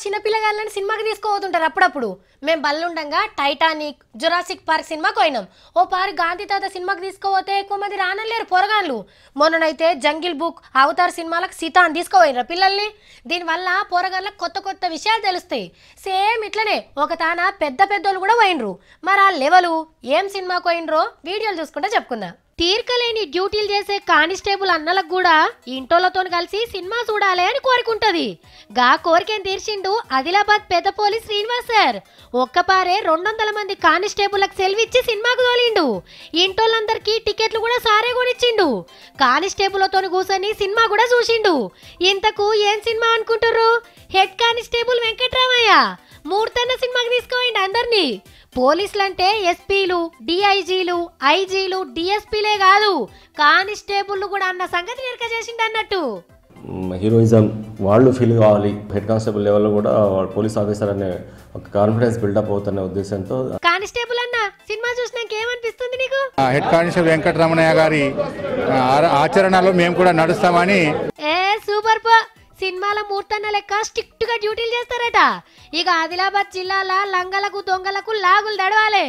చిన్నపిల్లగాళ్ళని సినిమాకి తీసుకుపోతుంటారు అప్పుడప్పుడు. మేము బల్లుండంగా టైటానిక్, జురాసిక్ పార్క్ సినిమాకి పోయినాం. ఓ పారి గాంధీ తాత సినిమాకి తీసుకుపోతే ఎక్కువ మంది రానలేరు పోరగాన్లు. మొన్ననైతే జంగిల్ బుక్, అవతార్ సినిమాలకు సీతాన్ తీసుకుపోయినరు పిల్లల్ని. దీనివల్ల పోరగాళ్ళకి కొత్త కొత్త విషయాలు తెలుస్తాయి. సేమ్ ఇట్లనే ఒక తాన పెద్ద పెద్దోళ్ళు కూడా పోయినరు. మరి ఆ లెవెలు ఏం సినిమాకి పోయినరో వీడియోలు చూసుకుంటే చెప్పుకుందాం. తీర్కలేని డ్యూటీలు చేసే కానిస్టేబుల్ అన్నలకు కూడా ఇంటోళ్లతో కలిసి సినిమా చూడాలి అని కోరికుంటది. గా కోరికేం తీర్చిండు ఆదిలాబాద్ పెద్ద పోలీస్ శ్రీనివాస్ సార్. ఒక్కపారే 200 మంది కానిస్టేబుల్లకు సెలవిచ్చి సినిమాకు తోలిండు. ఇంటోళ్ళందరికీ టికెట్లు కూడా సారే కొనిచ్చిండు. కానిస్టేబుల్తో కూర్చొని సినిమా కూడా చూసిండు. ఇంతకు ఏం సినిమా అనుకుంటారు? హెడ్ కానిస్టేబుల్ వెంకట్రామయ్య మూర్తన్న సినిమాకి తీసుకోండి అందరినీ. పోలీసులంటే ఎస్పీలు, డిఐజీలు, ఐజీలు, డిఎస్పీలే కాదు కానిస్టేబుల్ కూడా అన్న సంగతి నిరక చేసిండు అన్నట్టు. హీరోయిజం వాళ్ళు ఫీల్ కావాలి. హెడ్ కానిస్టేబుల్ లెవెల్లో కూడా పోలీస్ ఆఫీసర్ అనే ఒక కాన్ఫిడెన్స్ బిల్డప్ అవుతున్న ఉద్దేశంతో. కానిస్టేబుల్ అన్న సినిమా చూసినాక ఏమనిపిస్తుంది నీకు? హెడ్ కానిస్టేబుల్ వెంకటరమణయ్య గారి ఆచరణలో మేము కూడా నడుస్తామని. సూపర్ పో. సినిమాల మూర్తన్న లెక్క స్ట్రిక్ట్ గా డ్యూటీలు చేస్తారట. ఇక ఆదిలాబాద్ జిల్లాల లంగలకు దొంగలకు లాగులు దడవాలే.